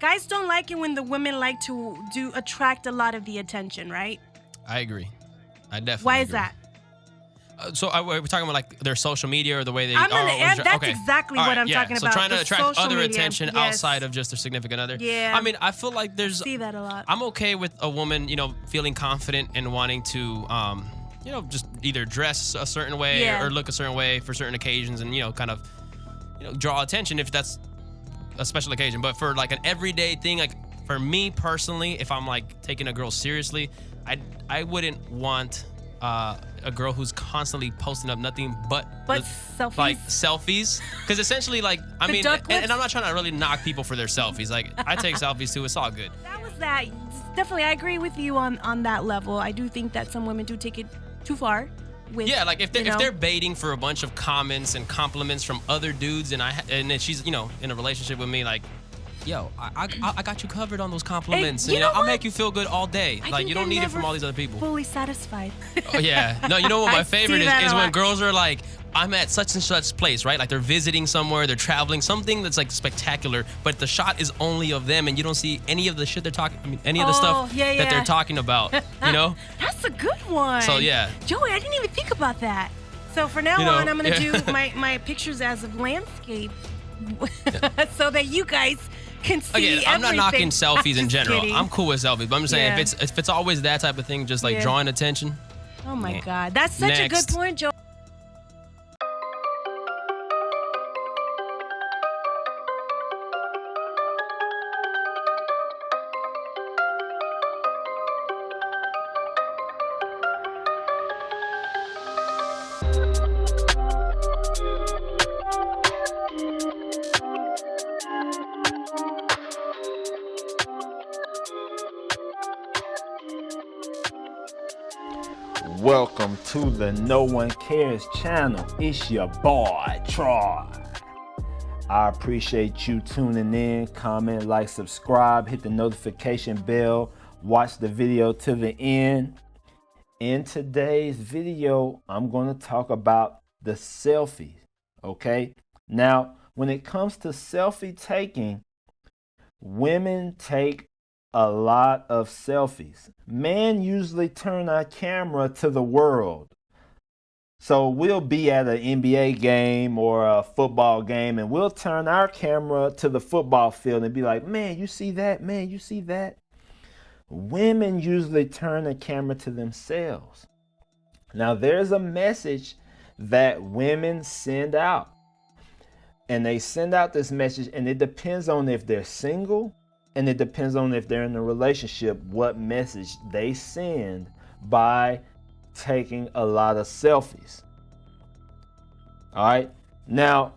guys don't like it when the women like to attract a lot of the attention, right? I agree. I definitely Why agree. is that? We're talking about like their social media or the way they that's exactly what I'm talking about. So trying to the attract other media. attention outside of just their significant other. Yeah. I mean, I feel like I see that a lot. I'm okay with a woman, feeling confident and wanting to, just either dress a certain way or look a certain way for certain occasions and, kind of, draw attention if that's a special occasion. But for like an everyday thing, like for me personally, if I'm like taking a girl seriously, I wouldn't want a girl who's constantly posting up nothing but selfies, like selfies, because essentially, like, I mean, and I'm not trying to really knock people for their selfies. Like, I take selfies too; it's all good. That definitely. I agree with you on that level. I do think that some women do take it too far. Like if they're baiting for a bunch of comments and compliments from other dudes, and then she's in a relationship with me, like, yo, I got you covered on those compliments. And, I'll make you feel good all day. Like, you don't need it from all these other people. Fully satisfied. Oh, yeah. No, you know what my favorite is when girls are like, I'm at such and such place, right? Like they're visiting somewhere, they're traveling, something that's like spectacular, but the shot is only of them and you don't see any of the shit they're talking, any of the stuff that they're talking about, That's a good one. So, yeah. Joey, I didn't even think about that. So for now on, I'm going to do my pictures as of landscape so that you guys can see Again, I'm not knocking selfies in general. Kidding. I'm cool with selfies, but I'm just saying if it's always that type of thing, just like drawing attention. Oh my God, that's such a good point, Joe. Welcome to the No One Cares channel. It's your boy, Troy. I appreciate you tuning in. Comment, like, subscribe, hit the notification bell, watch the video to the end. In today's video, I'm going to talk about the selfie, okay? Now, when it comes to selfie taking, women take a lot of selfies. Men usually turn our camera to the world. So we'll be at an NBA game or a football game and we'll turn our camera to the football field and be like, man, you see that? Man, you see that? Women usually turn the camera to themselves. Now there's a message that women send out. And they send out this message and it depends on if they're single and it depends on if they're in a relationship, what message they send by taking a lot of selfies. All right. Now,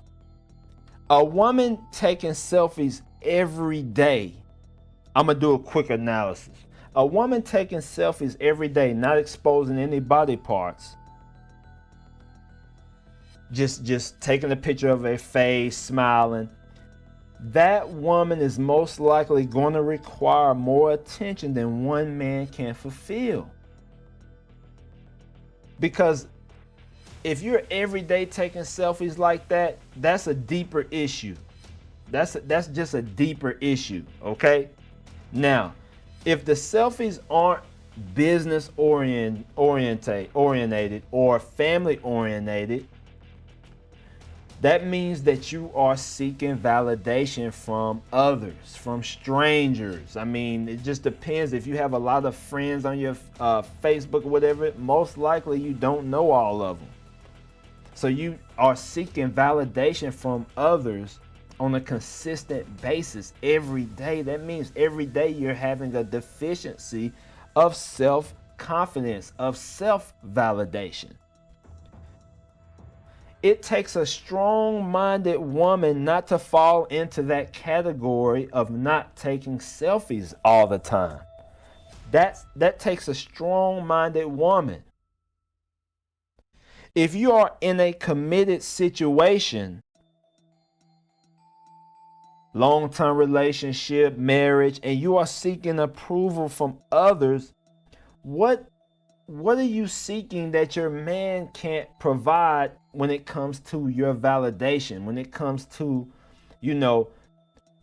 a woman taking selfies every day. I'm going to do a quick analysis. A woman taking selfies every day, not exposing any body parts. Just taking a picture of her face, smiling. That woman is most likely going to require more attention than one man can fulfill. Because if you're every day taking selfies like that, that's a deeper issue. That's just a deeper issue, okay? Now, if the selfies aren't business oriented or family oriented, that means that you are seeking validation from others, from strangers. I mean, it just depends. If you have a lot of friends on your Facebook or whatever, most likely you don't know all of them. So you are seeking validation from others on a consistent basis every day. That means every day you're having a deficiency of self-confidence, of self-validation. It takes a strong-minded woman not to fall into that category of not taking selfies all the time. That takes a strong-minded woman. If you are in a committed situation, long-term relationship, marriage, and you are seeking approval from others, what are you seeking that your man can't provide when it comes to your validation, when it comes to,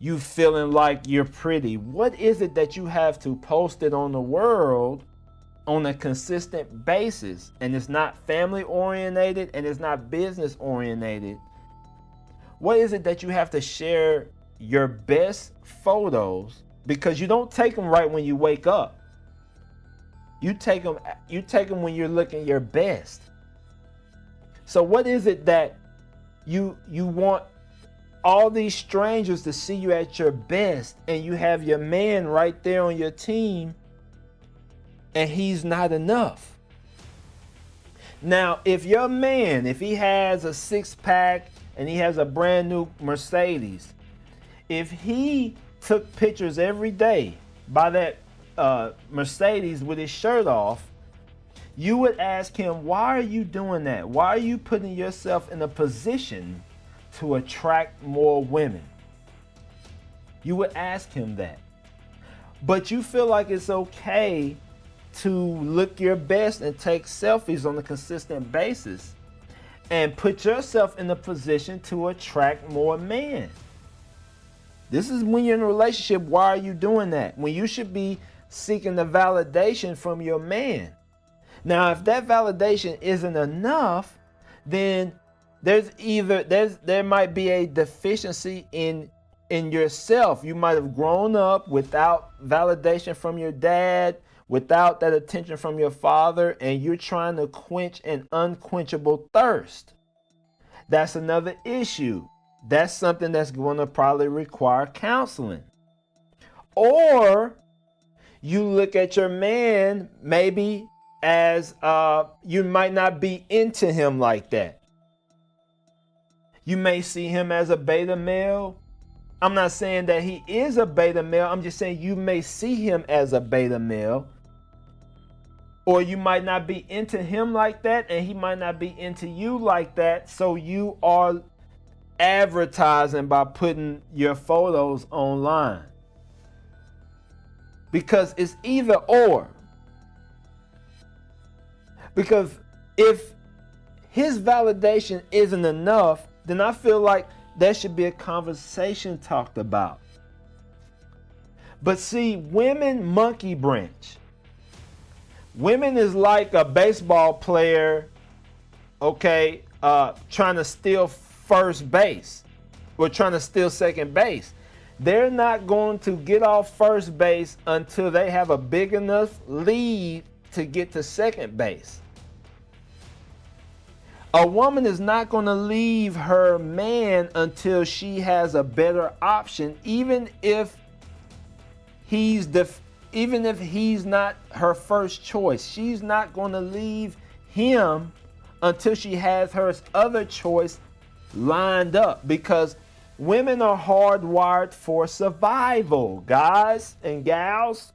you feeling like you're pretty? What is it that you have to post it on the world on a consistent basis? And it's not family orientated and it's not business orientated. What is it that you have to share your best photos? Because you don't take them right when you wake up. You take them when you're looking your best. So what is it that you want all these strangers to see you at your best, and you have your man right there on your team, and he's not enough? Now, if your man, if he has a six-pack and he has a brand new Mercedes, if he took pictures every day by that Mercedes with his shirt off, you would ask him, why are you doing that? Why are you putting yourself in a position to attract more women? You would ask him that. But you feel like it's okay to look your best and take selfies on a consistent basis and put yourself in a position to attract more men. This is when you're in a relationship. Why are you doing that? When you should be seeking the validation from your man. Now, if that validation isn't enough, then there might be a deficiency in yourself. You might have grown up without validation from your dad, without that attention from your father, and you're trying to quench an unquenchable thirst. That's another issue. That's something that's going to probably require counseling. Or you look at your man maybe as you might not be into him like that. You may see him as a beta male. I'm not saying that he is a beta male. I'm just saying you may see him as a beta male. Or you might not be into him like that, and he might not be into you like that. So you are advertising by putting your photos online. Because it's either or. Because if his validation isn't enough, then I feel like there should be a conversation talked about. But see, women monkey branch. Women is like a baseball player, okay, trying to steal first base or trying to steal second base. They're not going to get off first base until they have a big enough lead to get to second base. A woman is not going to leave her man until she has a better option, even if he's not her first choice. She's not going to leave him until she has her other choice lined up, because women are hardwired for survival, guys and gals.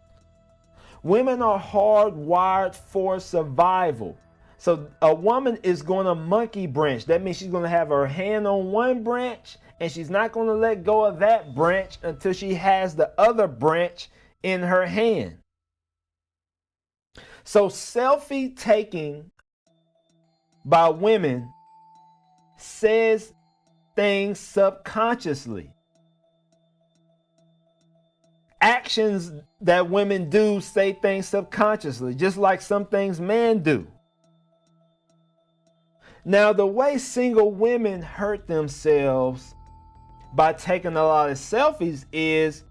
Women are hardwired for survival. So a woman is going to monkey branch. That means she's going to have her hand on one branch, and she's not going to let go of that branch until she has the other branch in her hand. So selfie taking by women says things subconsciously. Actions that women do say things subconsciously, just like some things men do. Now, the way single women hurt themselves by taking a lot of selfies is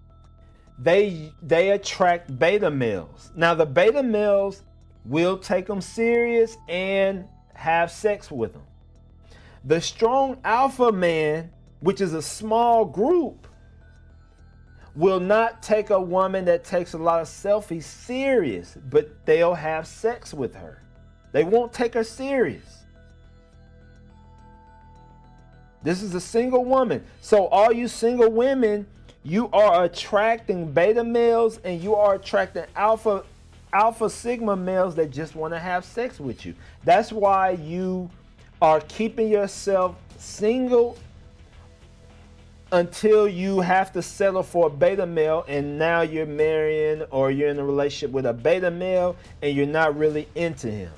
they attract beta males. Now, the beta males will take them serious and have sex with them. The strong alpha man, which is a small group, will not take a woman that takes a lot of selfies serious, but they'll have sex with her. They won't take her serious. This is a single woman. So all you single women, you are attracting beta males and you are attracting alpha sigma males that just want to have sex with you. That's why you are keeping yourself single until you have to settle for a beta male, and now you're marrying or you're in a relationship with a beta male and you're not really into him.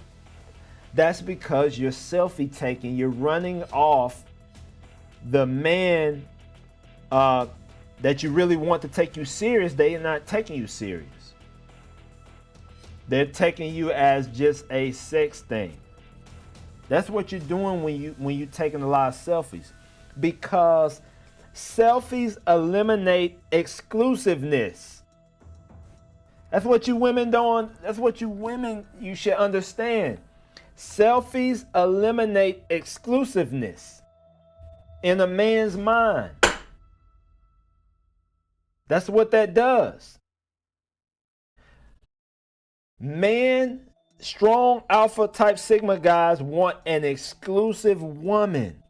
That's because you're selfie taking. You're running off the man that you really want to take you serious, they are not taking you serious. They're taking you as just a sex thing. That's what you're doing when you're taking a lot of selfies, because selfies eliminate exclusiveness. That's what you women don't. That's what you should understand. Selfies eliminate exclusiveness in a man's mind. That's what that does. Men, strong alpha type sigma guys want an exclusive woman.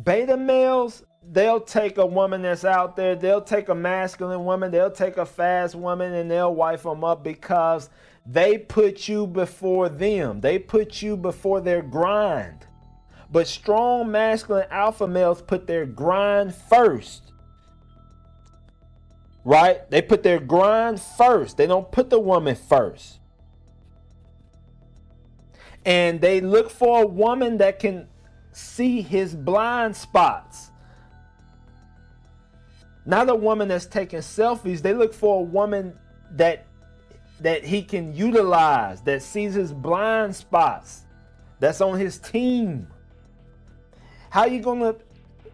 Beta males, they'll take a woman that's out there, they'll take a masculine woman, they'll take a fast woman, and they'll wife them up because they put you before them. They put you before their grind. But strong masculine alpha males put their grind first. Right? They put their grind first. They don't put the woman first. And they look for a woman that can see his blind spots. Not a woman that's taking selfies. They look for a woman that he can utilize, that sees his blind spots, that's on his team. How are you going to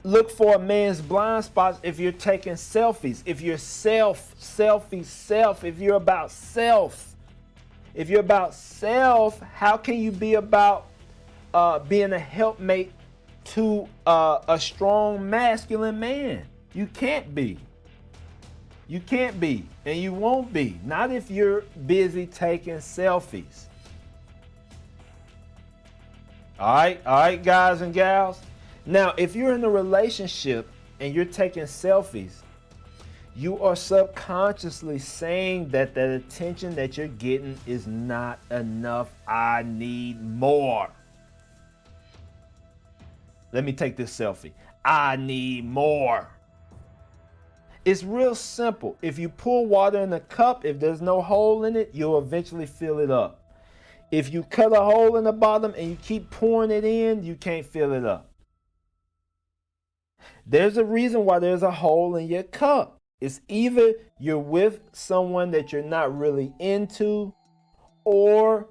look for a man's blind spots if you're taking selfies? If you're self, if you're about self. If you're about self, how can you be about being a helpmate to a strong masculine man? You can't be. You can't be, and you won't be. Not if you're busy taking selfies. All right, guys and gals. Now, if you're in a relationship and you're taking selfies, you are subconsciously saying that the attention that you're getting is not enough. I need more. Let me take this selfie. I need more. It's real simple. If you pour water in a cup, if there's no hole in it, you'll eventually fill it up. If you cut a hole in the bottom and you keep pouring it in, you can't fill it up. There's a reason why there's a hole in your cup. It's either you're with someone that you're not really into, or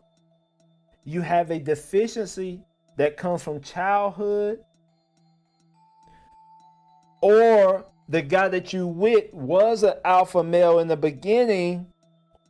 you have a deficiency that comes from childhood, or the guy that you with was an alpha male in the beginning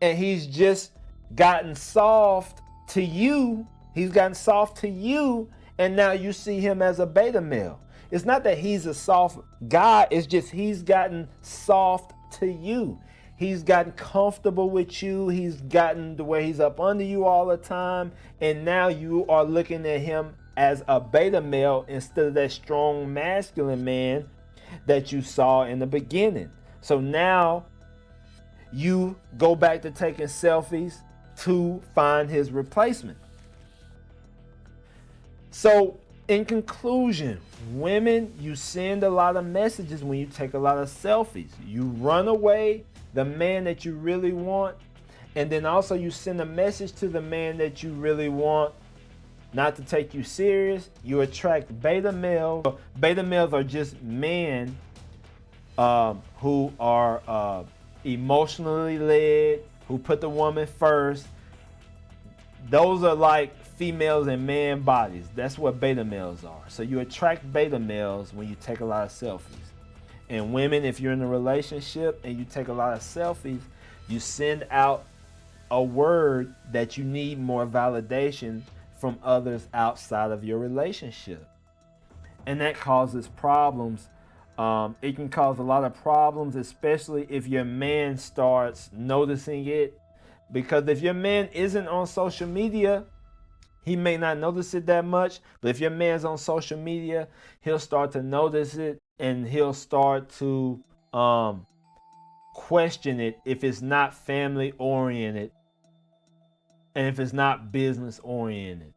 and he's just gotten soft to you. He's gotten soft to you, and now you see him as a beta male. It's not that he's a soft guy, it's just he's gotten soft to you. He's gotten comfortable with you. He's gotten to where he's up under you all the time, and now you are looking at him as a beta male instead of that strong masculine man that you saw in the beginning. So now you go back to taking selfies to find his replacement. So in conclusion, women, you send a lot of messages when you take a lot of selfies. You run away the man that you really want, and then also you send a message to the man that you really want not to take you serious. You attract beta males. Beta males are just men who are emotionally led, who put the woman first. Those are like females in man bodies. That's what beta males are. So you attract beta males when you take a lot of selfies. And women, if you're in a relationship and you take a lot of selfies, you send out a word that you need more validation from others outside of your relationship. And that causes problems. It can cause a lot of problems, especially if your man starts noticing it. Because if your man isn't on social media, he may not notice it that much. But if your man's on social media, he'll start to notice it, and he'll start to question it if it's not family oriented and if it's not business oriented.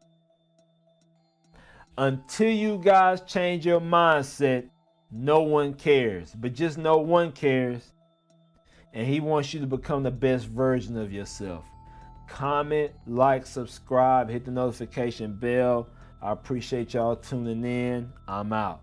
Until you guys change your mindset, no one cares. But just know one cares, and he wants you to become the best version of yourself. Comment, like, subscribe, hit the notification bell. I appreciate y'all tuning in. I'm out.